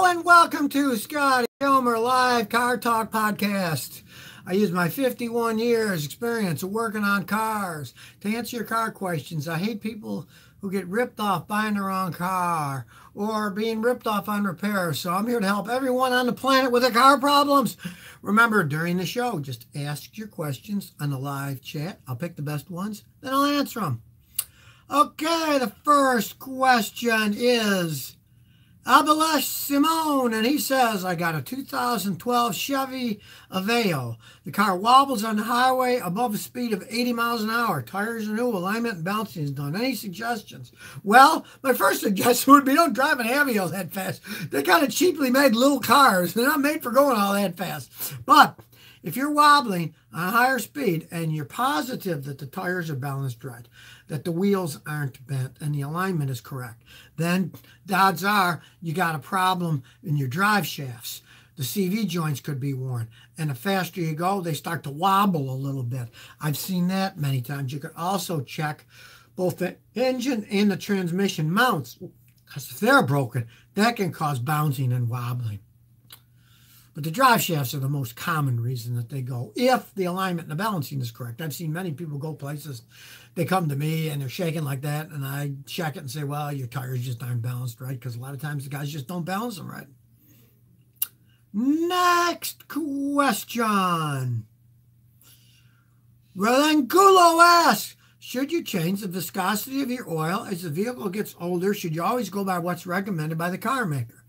and welcome to Scotty Elmer Live Car Talk Podcast. I use my 51 years experience of working on cars to answer your car questions. I hate people who get ripped off buying the wrong car or being ripped off on repairs. So I'm here to help everyone on the planet with their car problems. Remember, during the show, just ask your questions on the live chat. I'll pick the best ones, then I'll answer them. Okay, the first question is Abelesh Simone, and he says, I got a 2012 Chevy Aveo. The car wobbles on the highway above a speed of 80 miles an hour. Tires are new, alignment and balancing is done. Any suggestions? Well, my first suggestion would be don't drive an Aveo that fast. They're kind of cheaply made little cars. They're not made for going all that fast. But if you're wobbling on a higher speed and you're positive that the tires are balanced right, that the wheels aren't bent and the alignment is correct, then the odds are you got a problem in your drive shafts. The CV joints could be worn. And the faster you go, they start to wobble a little bit. I've seen that many times. You could also check both the engine and the transmission mounts, because if they're broken, that can cause bouncing and wobbling. But the drive shafts are the most common reason that they go, if the alignment and the balancing is correct. I've seen many people go places, they come to me and they're shaking like that, and I check it and say, well, your tires just aren't balanced right, because a lot of times the guys just don't balance them right. Next question. Rolangulo asks, should you change the viscosity of your oil as the vehicle gets older? Should you always go by what's recommended by the car maker?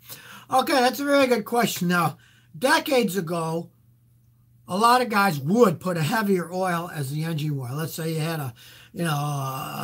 Okay, that's a very good question. Now, decades ago, a lot of guys would put a heavier oil as the engine oil. Let's say you had a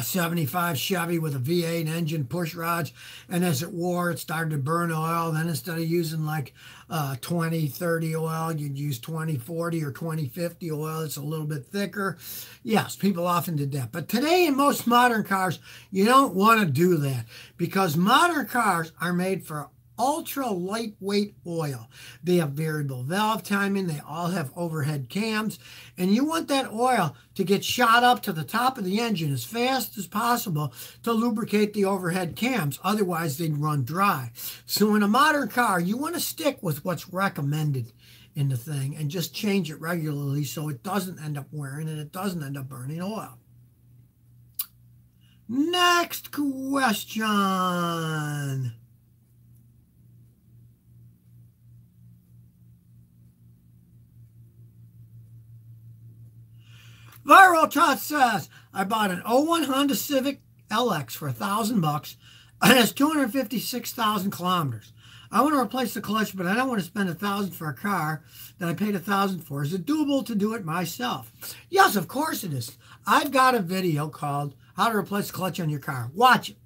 75 Chevy with a V8 engine, push rods, and as it wore, it started to burn oil. Then instead of using like 20-30 oil, you'd use 20-40 or 20-50 oil. It's a little bit thicker. Yes, people often did that. But today in most modern cars, you don't want to do that, because modern cars are made for ultra lightweight oil. They have variable valve timing. They all have overhead cams. And you want that oil to get shot up to the top of the engine as fast as possible to lubricate the overhead cams. Otherwise, they'd run dry. So in a modern car, you want to stick with what's recommended in the thing and just change it regularly so it doesn't end up wearing and it doesn't end up burning oil. Next question. Viral Trot says, I bought an '01 Honda Civic LX for $1,000 and it's 256,000 kilometers. I want to replace the clutch, but I don't want to spend $1,000 for a car that I paid $1,000 for. Is it doable to do it myself? Yes, of course it is. I've got a video called How to Replace the Clutch on Your Car. Watch it.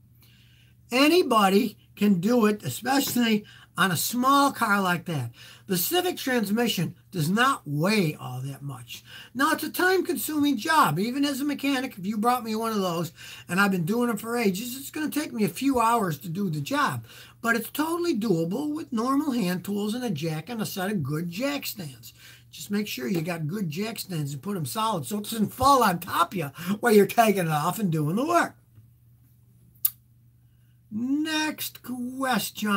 Anybody can do it, especially on a small car like that. The Civic transmission does not weigh all that much. Now, it's a time-consuming job. Even as a mechanic, if you brought me one of those, and I've been doing them for ages, it's going to take me a few hours to do the job. But it's totally doable with normal hand tools and a jack and a set of good jack stands. Just make sure you got good jack stands and put them solid so it doesn't fall on top of you while you're taking it off and doing the work. Next question.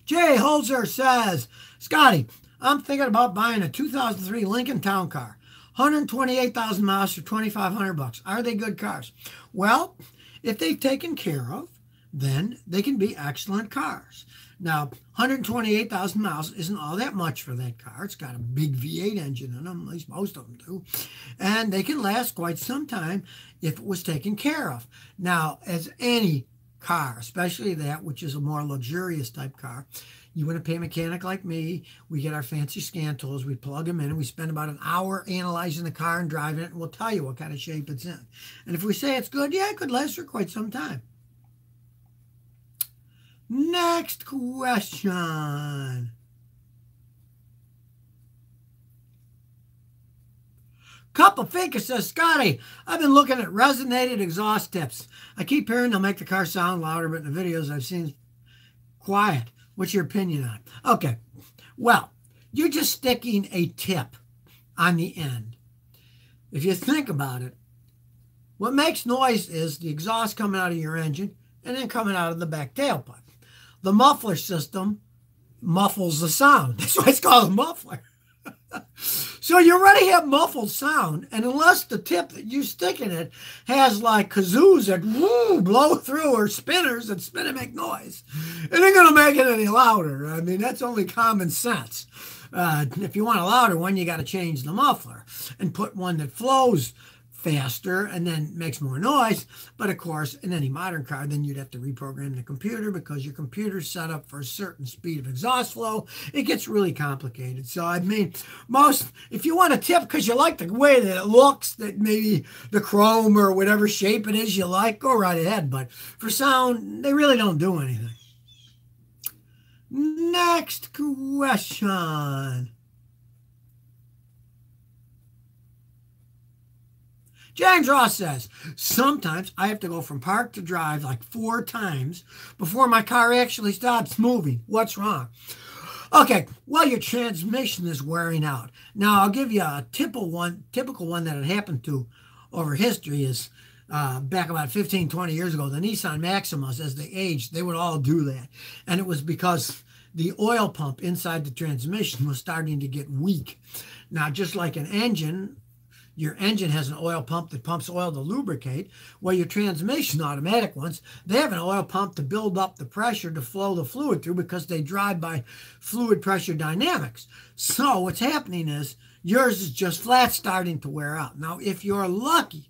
Jay Holzer says, Scotty, I'm thinking about buying a 2003 Lincoln Town Car. 128,000 miles for $2,500. Are they good cars? Well, if they've taken care of, then they can be excellent cars. Now, 128,000 miles isn't all that much for that car. It's got a big V8 engine in them, at least most of them do. And they can last quite some time if it was taken care of. Now, as any car, especially that which is a more luxurious type car, you want to pay a mechanic like me. We get our fancy scan tools, we plug them in, and we spend about an hour analyzing the car and driving it, and we'll tell you what kind of shape it's in. And if we say it's good, yeah, it could last for quite some time. Next question. Cup of Fika says, Scotty, I've been looking at resonated exhaust tips. I keep hearing they'll make the car sound louder, but in the videos I've seen, quiet. What's your opinion on it? Okay, well, you're just sticking a tip on the end. If you think about it, what makes noise is the exhaust coming out of your engine and then coming out of the back tailpipe. The muffler system muffles the sound. That's why it's called a muffler. So you already have muffled sound, and unless the tip that you stick in it has like kazoos that blow through or spinners that spin and make noise, it ain't going to make it any louder. I mean, that's only common sense. If you want a louder one, you got to change the muffler and put one that flows faster and then makes more noise. But of course, in any modern car, then you'd have to reprogram the computer because your computer's set up for a certain speed of exhaust flow. It gets really complicated. So I mean, if you want a tip because you like the way that it looks, that maybe the chrome or whatever shape it is you like, go right ahead. But for sound, they really don't do anything. Next question. James Ross says, sometimes I have to go from park to drive like 4 times before my car actually stops moving. What's wrong? Okay, well, your transmission is wearing out. Now, I'll give you a typical one that had happened to over history is back about 15, 20 years ago, the Nissan Maximas, as they aged, they would all do that. And it was because the oil pump inside the transmission was starting to get weak. Now, just like an engine, your engine has an oil pump that pumps oil to lubricate. Well, your transmission, automatic ones, they have an oil pump to build up the pressure to flow the fluid through because they drive by fluid pressure dynamics. So what's happening is yours is just flat starting to wear out. Now, if you're lucky,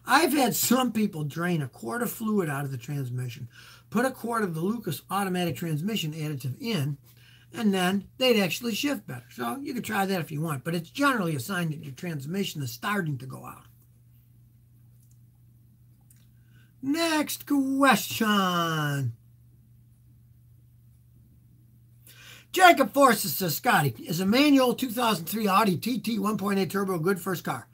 I've had some people drain a quart of fluid out of the transmission, put a quart of the Lucas automatic transmission additive in, and then they'd actually shift better. So you can try that if you want, but it's generally a sign that your transmission is starting to go out. Next question. Jacob Forces says, Scotty, is a manual 2003 Audi TT 1.8 turbo a good first car?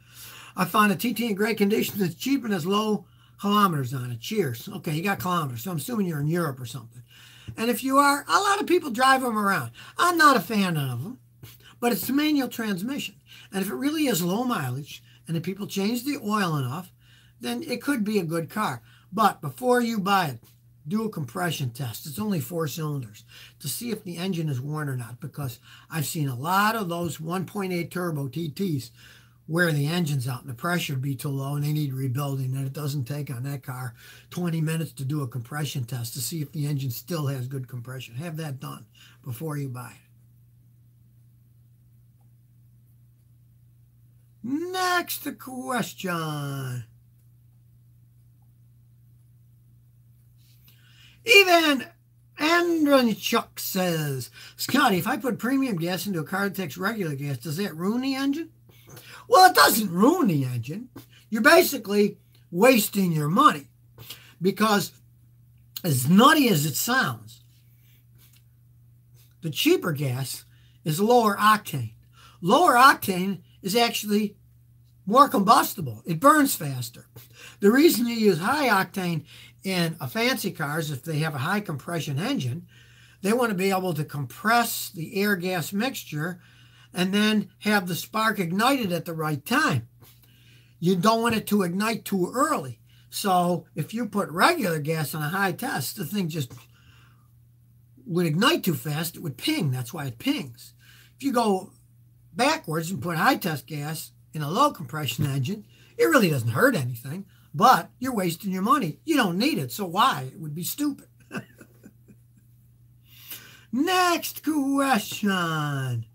I found a TT in great condition that's cheap and has low kilometers on it. Cheers. Okay, you got kilometers, so I'm assuming you're in Europe or something. And if you are, a lot of people drive them around. I'm not a fan of them, but it's a manual transmission. And if it really is low mileage, and if people change the oil enough, then it could be a good car. But before you buy it, do a compression test. It's only 4 cylinders to see if the engine is worn or not, because I've seen a lot of those 1.8 turbo TTs where the engine's out and the pressure would be too low and they need rebuilding, and it doesn't take on that car 20 minutes to do a compression test to see if the engine still has good compression. Have that done before you buy it. Next question. Even Andronchuk says, Scotty, if I put premium gas into a car that takes regular gas, does that ruin the engine? Well, it doesn't ruin the engine. You're basically wasting your money because, as nutty as it sounds, the cheaper gas is lower octane. Lower octane is actually more combustible. It burns faster. The reason you use high octane in a fancy cars, if they have a high compression engine, they want to be able to compress the air-gas mixture and then have the spark ignited at the right time. You don't want it to ignite too early. So if you put regular gas on a high test, the thing just would ignite too fast. It would ping. That's why it pings. If you go backwards and put high test gas in a low compression engine, it really doesn't hurt anything, but you're wasting your money. You don't need it, so why? It would be stupid. Next question.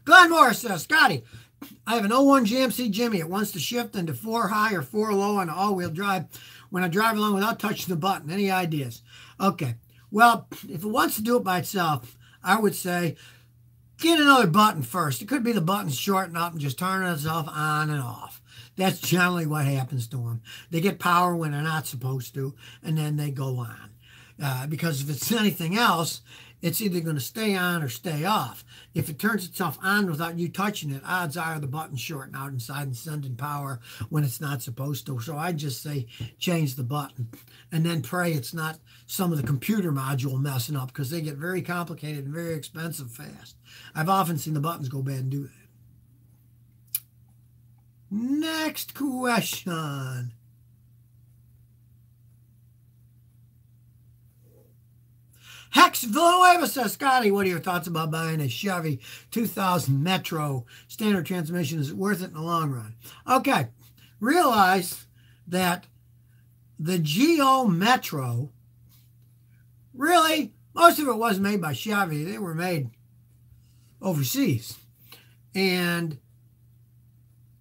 Glenn Morris says, Scotty, I have an 01 GMC Jimmy. It wants to shift into 4 high or 4 low on all-wheel drive when I drive along without touching the button. Any ideas? Okay. Well, if it wants to do it by itself, I would say get another button first. It could be the buttons shorten up and just turn itself on and off. That's generally what happens to them. They get power when they're not supposed to, and then they go on. Because if it's anything else, it's either going to stay on or stay off. If it turns itself on without you touching it, odds are the button's shorting out inside and sending power when it's not supposed to. So I just say change the button and then pray it's not some of the computer module messing up, because they get very complicated and very expensive fast. I've often seen the buttons go bad and do that. Next question. Hex Villanueva says, Scotty, what are your thoughts about buying a Chevy 2000 Metro standard transmission? Is it worth it in the long run? Okay, realize that the Geo Metro, really, most of it wasn't made by Chevy. They were made overseas. And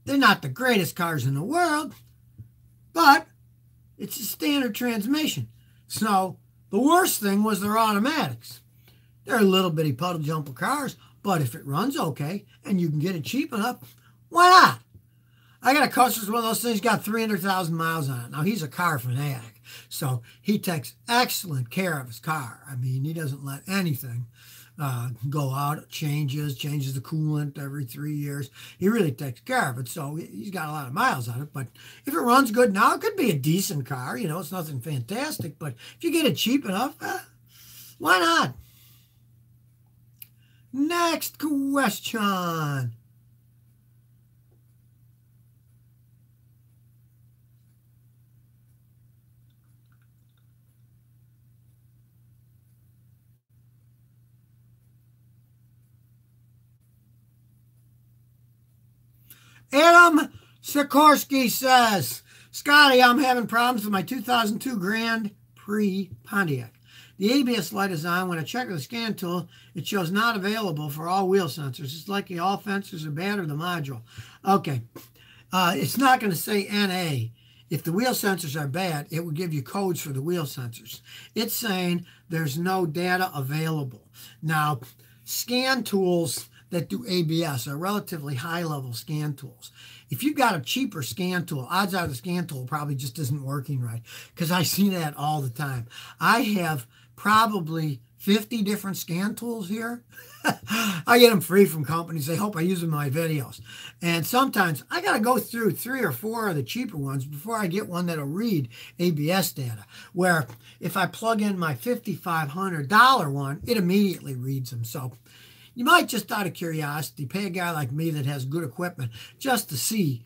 they're not the greatest cars in the world, but it's a standard transmission. So the worst thing was their automatics. They're little bitty puddle jumper cars, but if it runs okay and you can get it cheap enough, why not? I got a customer, one of those things, got 300,000 miles on it. Now, he's a car fanatic, so he takes excellent care of his car. I mean, he doesn't let anything go out, changes the coolant every 3 years. He really takes care of it, so he's got a lot of miles on it. But if it runs good now, it could be a decent car. You know, it's nothing fantastic, but if you get it cheap enough, why not? Next question. Adam Sikorsky says, Scotty, I'm having problems with my 2002 Grand Prix Pontiac. The ABS light is on. When I check with the scan tool, it shows not available for all wheel sensors. It's likely all sensors are bad or the module. Okay. It's not going to say NA. If the wheel sensors are bad, it will give you codes for the wheel sensors. It's saying there's no data available. Now, scan tools that do ABS are relatively high-level scan tools. If you've got a cheaper scan tool, odds are the scan tool probably just isn't working right, because I see that all the time. I have probably 50 different scan tools here. I get them free from companies. They hope I use them in my videos. And sometimes I got to go through 3 or 4 of the cheaper ones before I get one that'll read ABS data, where if I plug in my $5,500 one, it immediately reads them. So you might, just out of curiosity, pay a guy like me that has good equipment just to see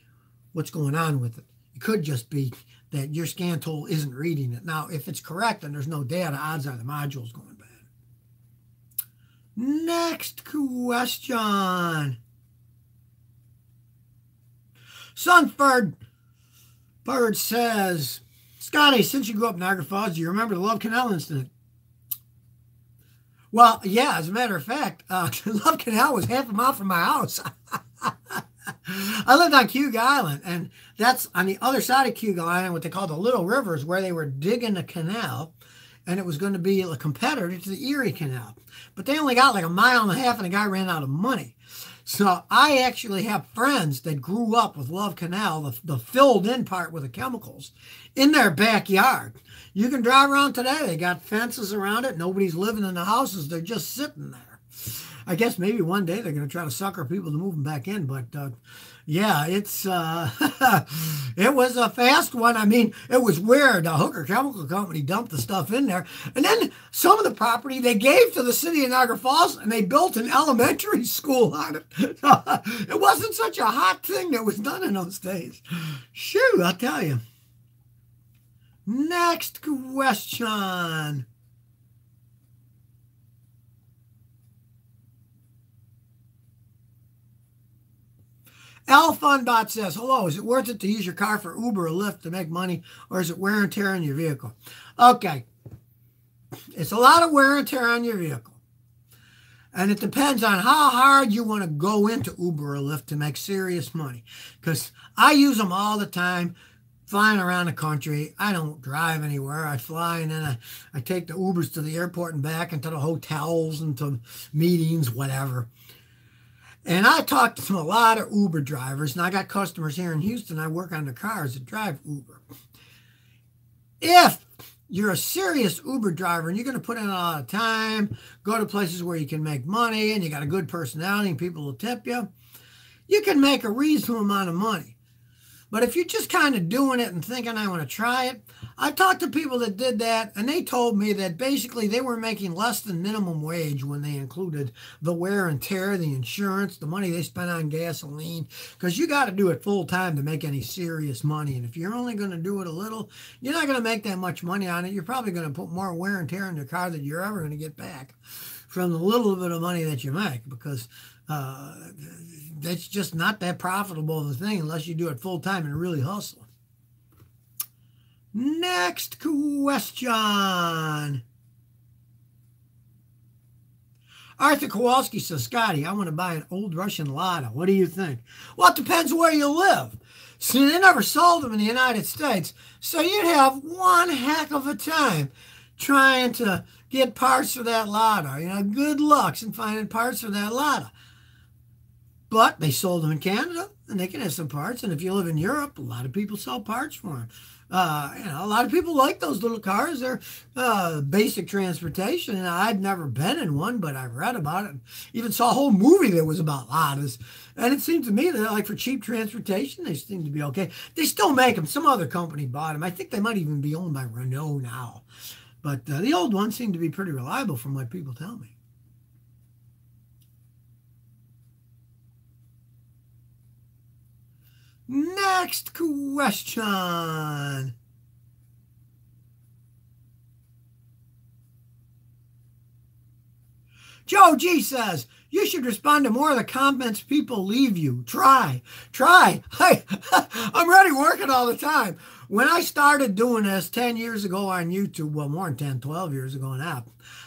what's going on with it. It could just be that your scan tool isn't reading it. Now, if it's correct and there's no data, odds are the module's going bad. Next question. Sunford Bird says, Scotty, since you grew up in Niagara Falls, do you remember the Love Canal incident? Well, yeah, as a matter of fact, Love Canal was half a mile from my house. I lived on Cuyuga Island, and that's on the other side of Cuyuga Island, what they call the Little Rivers, where they were digging a canal, and it was going to be a competitor to the Erie Canal. But they only got like 1.5 miles, and the guy ran out of money. So I actually have friends that grew up with Love Canal, the filled-in part with the chemicals, in their backyard. You can drive around today. They got fences around it. Nobody's living in the houses. They're just sitting there. I guess maybe one day they're going to try to sucker people to move them back in. But, yeah, it's it was a fast one. I mean, it was weird. The Hooker Chemical Company dumped the stuff in there. And then some of the property they gave to the city of Niagara Falls, and they built an elementary school on it. It wasn't such a hot thing that was done in those days. Shoot, I'll tell you. Next question. Al Funbot says, hello, is it worth it to use your car for Uber or Lyft to make money, or is it wear and tear on your vehicle? Okay. It's a lot of wear and tear on your vehicle. And it depends on how hard you want to go into Uber or Lyft to make serious money. Because I use them all the time. Flying around the country. I don't drive anywhere. I fly, and then I take the Ubers to the airport and back, and to the hotels and to meetings, whatever. And I talk to a lot of Uber drivers, and I got customers here in Houston. I work on the cars that drive Uber. If you're a serious Uber driver and you're going to put in a lot of time, go to places where you can make money and you got a good personality and people will tip you, you can make a reasonable amount of money. But if you're just kind of doing it and thinking, I want to try it, I talked to people that did that, and they told me that basically they were making less than minimum wage when they included the wear and tear, the insurance, the money they spent on gasoline, because you got to do it full time to make any serious money. And if you're only going to do it a little, you're not going to make that much money on it. You're probably going to put more wear and tear in your car than you're ever going to get back from the little bit of money that you make, because that's just not that profitable of a thing unless you do it full time and really hustle. Next question. Arthur Kowalski says, Scotty, I want to buy an old Russian Lada. What do you think? Well, it depends where you live. See, they never sold them in the United States, so you'd have one heck of a time trying to get parts for that Lada. You know, good luck in finding parts for that Lada. But they sold them in Canada, and they can have some parts. And if you live in Europe, a lot of people sell parts for them. You know, a lot of people like those little cars. They're basic transportation. And I've never been in one, but I've read about it. Even saw a whole movie that was about Ladas. And it seems to me that, like, for cheap transportation, they seem to be okay. They still make them. Some other company bought them. I think they might even be owned by Renault now. But the old ones seem to be pretty reliable from what people tell me. Next question. Joe G says, you should respond to more of the comments people leave you. Try. Hey, I'm already working all the time. When I started doing this 10 years ago on YouTube, well, more than 10, 12 years ago now,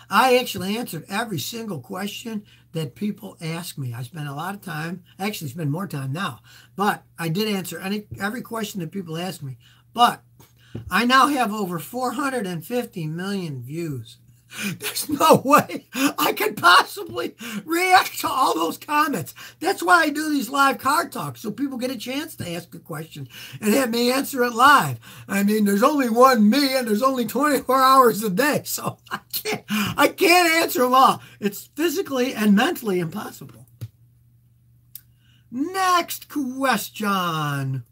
I actually answered every single question that people ask me. I spend a lot of time, actually spend more time now, but I did answer every question that people ask me. But I now have over 450 million views. There's no way I could possibly react to all those comments. That's why I do these live car talks, so people get a chance to ask a question and have me answer it live. I mean, there's only one me, and there's only 24 hours a day, so I can't answer them all. It's physically and mentally impossible. Next question.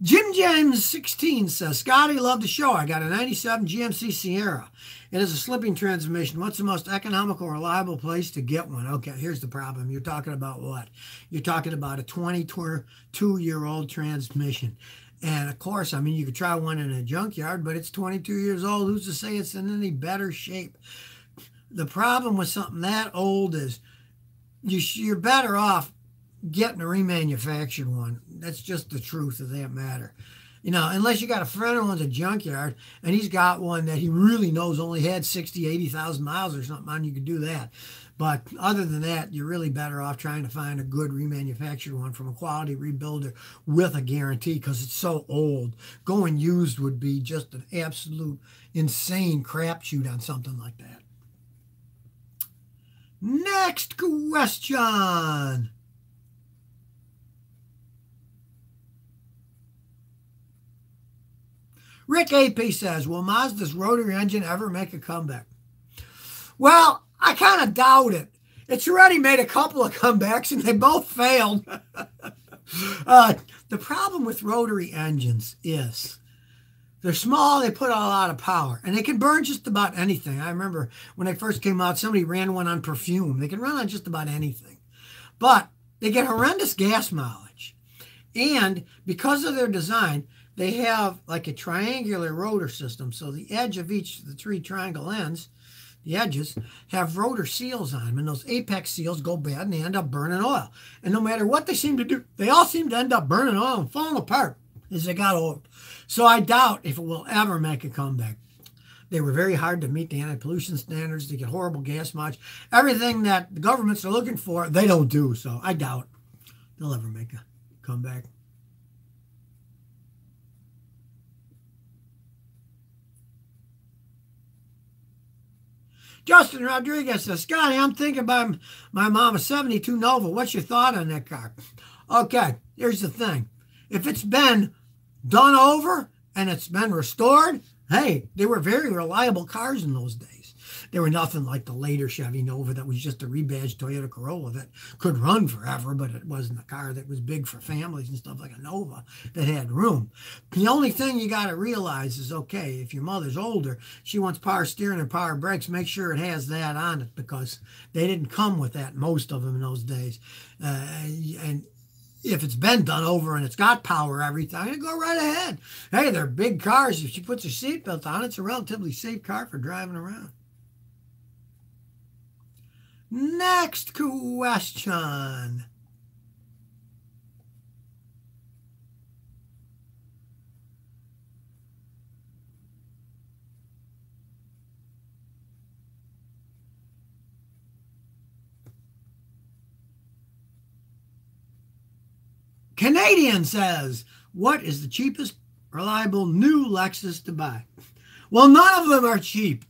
Jim James 16 says, Scotty, love the show. I got a 97 GMC Sierra. It is a slipping transmission. What's the most economical, reliable place to get one? Okay, here's the problem. You're talking about what? You're talking about a 22-year-old transmission. And of course, I mean, you could try one in a junkyard, but it's 22 years old. Who's to say it's in any better shape? The problem with something that old is you're better off getting a remanufactured one. That's just the truth of that matter. You know, unless you got a friend who owns a junkyard and he's got one that he really knows only had 60, 80,000 miles or something on, you could do that. But other than that, you're really better off trying to find a good remanufactured one from a quality rebuilder with a guarantee, because it's so old. Going used would be just an absolute insane crapshoot on something like that. Next question. Rick AP says, will Mazda's rotary engine ever make a comeback? Well, I kind of doubt it. It's already made a couple of comebacks and they both failed. The problem with rotary engines is they're small, they put out a lot of power, and they can burn just about anything. I remember when they first came out, somebody ran one on perfume. They can run on just about anything. But they get horrendous gas mileage. And because of their design, they have like a triangular rotor system. So the edge of each of the three triangle ends, the edges, have rotor seals on them. And those apex seals go bad and they end up burning oil. And no matter what they seem to do, they all seem to end up burning oil and falling apart as they got old. So I doubt if it will ever make a comeback. They were very hard to meet the anti-pollution standards. They get horrible gas mileage. Everything that the governments are looking for, they don't do. So I doubt they'll ever make a comeback. Justin Rodriguez says, Scotty, I'm thinking about my mom, a 72 Nova. What's your thought on that car? Okay, here's the thing. If it's been done over and it's been restored, hey, they were very reliable cars in those days. They were nothing like the later Chevy Nova that was just a rebadged Toyota Corolla that could run forever, but it wasn't a car that was big for families and stuff like a Nova that had room. The only thing you got to realize is, okay, if your mother's older, she wants power steering and power brakes, make sure it has that on it, because they didn't come with that, most of them in those days. And if it's been done over and it's got power everything, go right ahead. Hey, they're big cars. If she puts her seatbelt on, it's a relatively safe car for driving around. Next question. Canadian says, what is the cheapest reliable new Lexus to buy? Well, none of them are cheap.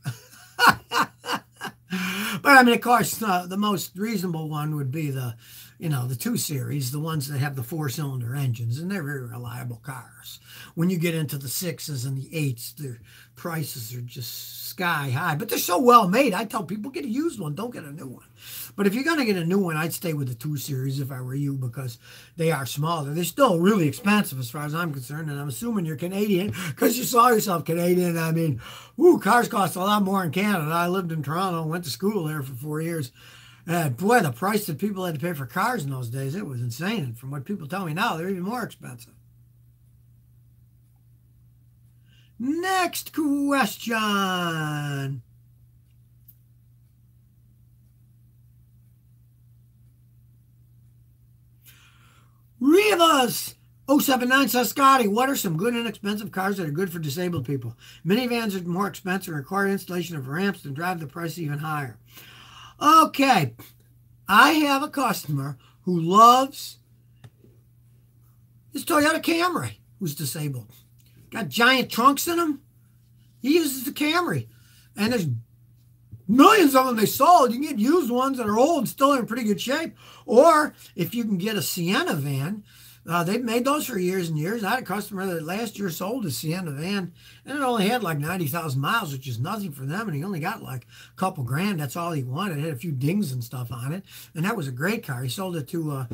But I mean, of course, the most reasonable one would be the 2 Series, the ones that have the 4-cylinder engines, and they're very reliable cars. When you get into the 6s and the 8s, their prices are just sky high, but they're so well made. I tell people, get a used one, don't get a new one. But if you're going to get a new one, I'd stay with the 2 Series if I were you, because they are smaller. They're still really expensive as far as I'm concerned, and I'm assuming you're Canadian because you saw yourself Canadian. I mean, cars cost a lot more in Canada. I lived in Toronto and went to school there for 4 years. And boy, the price that people had to pay for cars in those days, it was insane. And from what people tell me now, they're even more expensive. Next question. Rivas 079 says, Scotty, what are some good inexpensive cars that are good for disabled people? Minivans are more expensive and require installation of ramps and drive the price even higher. Okay, I have a customer who loves his Toyota Camry, who's disabled. Got giant trunks in them. He uses the Camry. And there's millions of them they sold. You can get used ones that are old and still in pretty good shape. Or if you can get a Sienna van, they've made those for years and years. I had a customer that last year sold a Sienna van, and it only had like 90,000 miles, which is nothing for them, and he only got like a couple grand. That's all he wanted. It had a few dings and stuff on it, and that was a great car. He sold it to a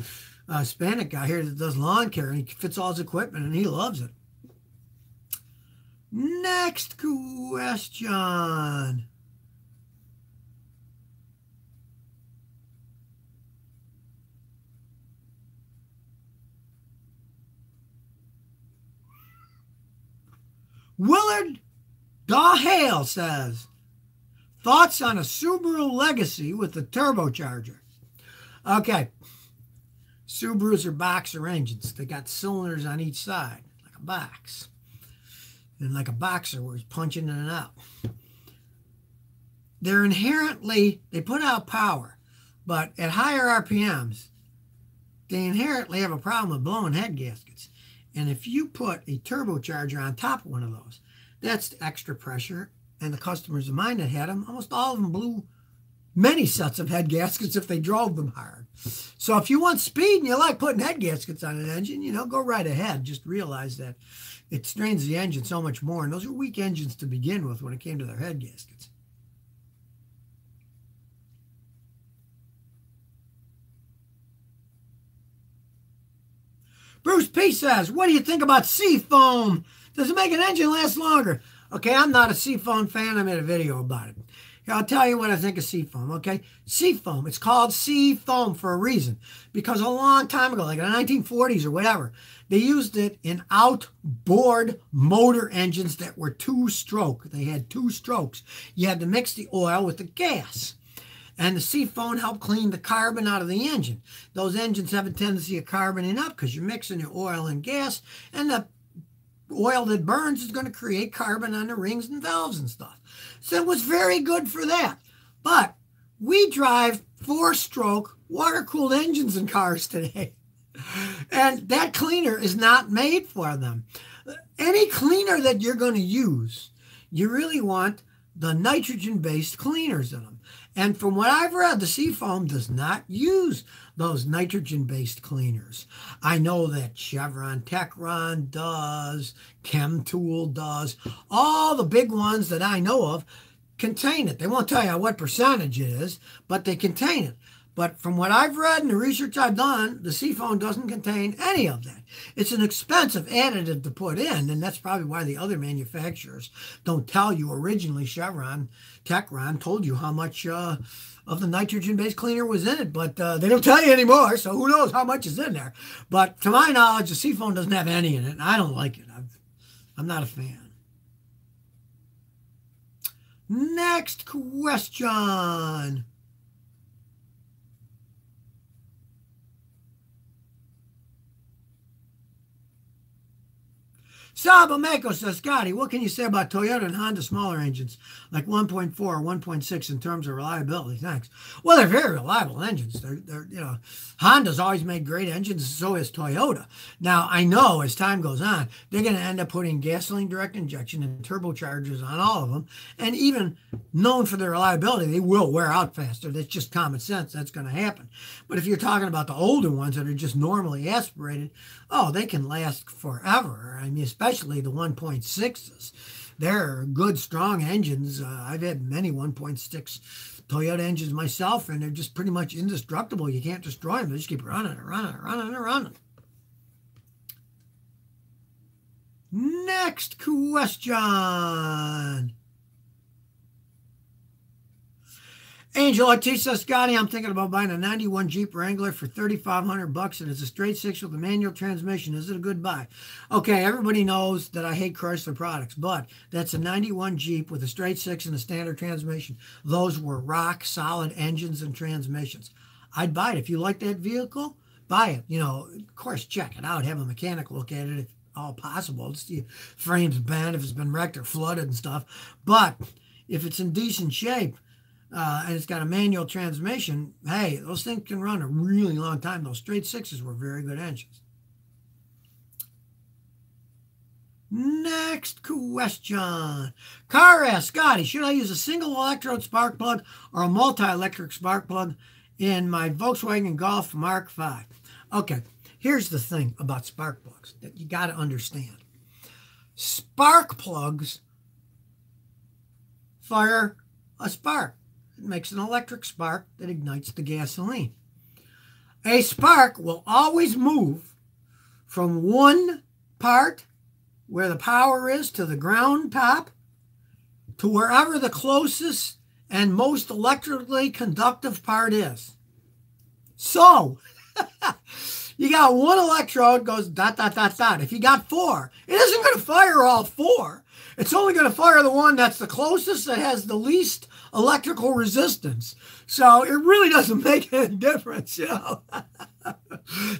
Hispanic guy here that does lawn care, and he fits all his equipment, and he loves it. Next question. Willard Dahale says, thoughts on a Subaru Legacy with a turbocharger? Okay, Subarus are boxer engines. They got cylinders on each side, like a box. And like a boxer where he's punching in and out. They're inherently, they put out power, but at higher RPMs, they inherently have a problem with blowing head gaskets. And if you put a turbocharger on top of one of those, that's extra pressure. And the customers of mine that had them, almost all of them blew many sets of head gaskets if they drove them hard. So if you want speed and you like putting head gaskets on an engine, go right ahead. Just realize that it strains the engine so much more. And those are weak engines to begin with when it came to their head gaskets. Bruce P. says, what do you think about Seafoam? Does it make an engine last longer? Okay, I'm not a Seafoam fan. I made a video about it. Here, I'll tell you what I think of Seafoam, okay? Seafoam, it's called Seafoam for a reason. Because a long time ago, like in the 1940s or whatever, they used it in outboard motor engines that were 2-stroke. They had 2 strokes. You had to mix the oil with the gas. And the Seafoam helped clean the carbon out of the engine. Those engines have a tendency of carboning up because you're mixing your oil and gas, and the oil that burns is going to create carbon on the rings and valves and stuff. So it was very good for that. But we drive 4-stroke water-cooled engines in cars today. And that cleaner is not made for them. Any cleaner that you're going to use, you really want the nitrogen-based cleaners in them. And from what I've read, the Seafoam does not use those nitrogen-based cleaners. I know that Chevron Techron does, ChemTool does. All the big ones that I know of contain it. They won't tell you what percentage it is, but they contain it. But from what I've read and the research I've done, the Seafoam doesn't contain any of that. It's an expensive additive to put in, and that's probably why the other manufacturers don't tell you. Originally, Chevron Techron told you how much of the nitrogen-based cleaner was in it, but they don't tell you anymore, so who knows how much is in there. But to my knowledge, the Seafoam doesn't have any in it, and I don't like it. I'm not a fan. Next question. Sabameko says, Scotty, what can you say about Toyota and Honda smaller engines like 1.4 or 1.6 in terms of reliability? Thanks. Well, they're very reliable engines. They're Honda's always made great engines, so has Toyota. Now, I know as time goes on, they're going to end up putting gasoline direct injection and turbochargers on all of them. And even known for their reliability, they will wear out faster. That's just common sense. That's going to happen. But if you're talking about the older ones that are just normally aspirated, oh, they can last forever. I mean, especially the 1.6s. They're good, strong engines. I've had many 1.6 Toyota engines myself, and they're just pretty much indestructible. You can't destroy them. They just keep running and running and running and running. Next question. Angel Ortiz says, Scotty, I'm thinking about buying a 91 Jeep Wrangler for $3,500, and it's a straight six with a manual transmission. Is it a good buy? Okay, everybody knows that I hate Chrysler products, but that's a 91 Jeep with a straight six and a standard transmission. Those were rock solid engines and transmissions. I'd buy it. If you like that vehicle, buy it. Of course, check it out. Have a mechanic look at it if all possible. It's the frame's bent, if it's been wrecked or flooded and stuff. But if it's in decent shape, and it's got a manual transmission, hey, those things can run a really long time. Those straight sixes were very good engines. Next question. Car asks, Scotty, should I use a single electrode spark plug or a multi-electric spark plug in my Volkswagen Golf Mark V? Okay, here's the thing about spark plugs that you got to understand. Spark plugs fire a spark. It makes an electric spark that ignites the gasoline. A spark will always move from one part where the power is to the ground top to wherever the closest and most electrically conductive part is. So, you got one electrode goes dot, dot, dot, dot. If you got four, it isn't going to fire all four. It's only going to fire the one that's the closest, that has the least electrical resistance. So it really doesn't make any difference,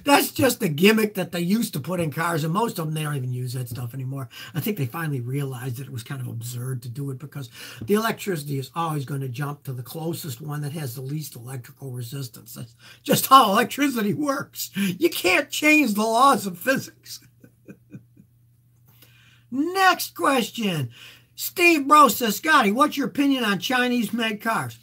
That's just a gimmick that they used to put in cars, and most of them, they don't even use that stuff anymore. I think they finally realized that it was kind of absurd to do it because the electricity is always going to jump to the closest one that has the least electrical resistance. That's just how electricity works. You can't change the laws of physics. Next question. Steve Bro says, Scotty, what's your opinion on Chinese-made cars?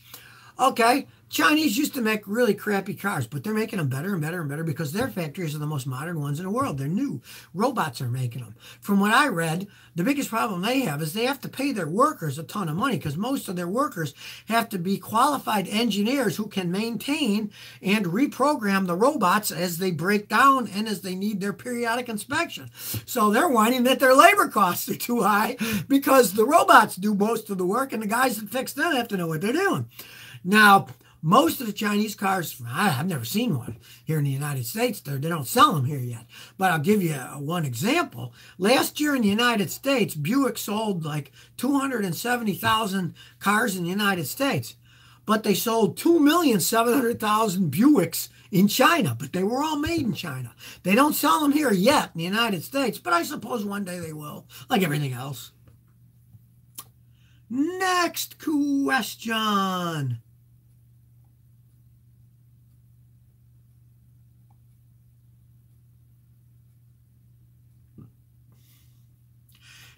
Okay, Chinese used to make really crappy cars, but they're making them better and better and better because their factories are the most modern ones in the world. They're new. Robots are making them. From what I read, the biggest problem they have is they have to pay their workers a ton of money because most of their workers have to be qualified engineers who can maintain and reprogram the robots as they break down and as they need their periodic inspection. So they're whining that their labor costs are too high because the robots do most of the work and the guys that fix them have to know what they're doing. Now, most of the Chinese cars, I've never seen one here in the United States. They don't sell them here yet. But I'll give you one example. Last year in the United States, Buick sold like 270,000 cars in the United States. But they sold 2,700,000 Buicks in China. But they were all made in China. They don't sell them here yet in the United States. But I suppose one day they will, like everything else. Next question.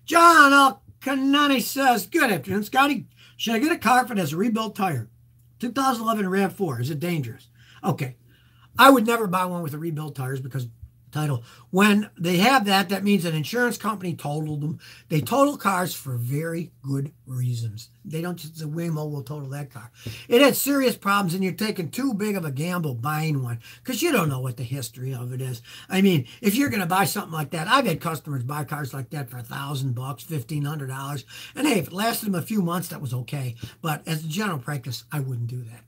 John Kanani says, good afternoon, Scotty. Should I get a car that has a rebuilt tire? 2011 RAV4. Is it dangerous? Okay. I would never buy one with the rebuilt tires because title. When they have that, that means an insurance company totaled them. They total cars for very good reasons. They don't just say, Waymo will total that car. It had serious problems, and you're taking too big of a gamble buying one because you don't know what the history of it is. I mean, if you're going to buy something like that, I've had customers buy cars like that for $1,000, $1,500, and hey, if it lasted them a few months, that was okay. But as a general practice, I wouldn't do that.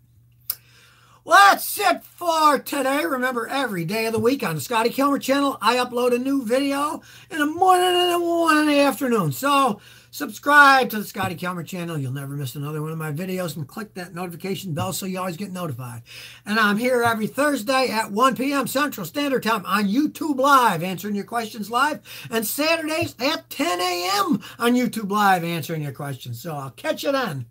Well, that's it for today. Remember, every day of the week on the Scotty Kilmer channel, I upload a new video in the morning and one in the afternoon. So subscribe to the Scotty Kilmer channel. You'll never miss another one of my videos, and click that notification bell so you always get notified. And I'm here every Thursday at 1 p.m. Central Standard Time on YouTube Live, answering your questions live, and Saturdays at 10 a.m. on YouTube Live, answering your questions. So I'll catch you then.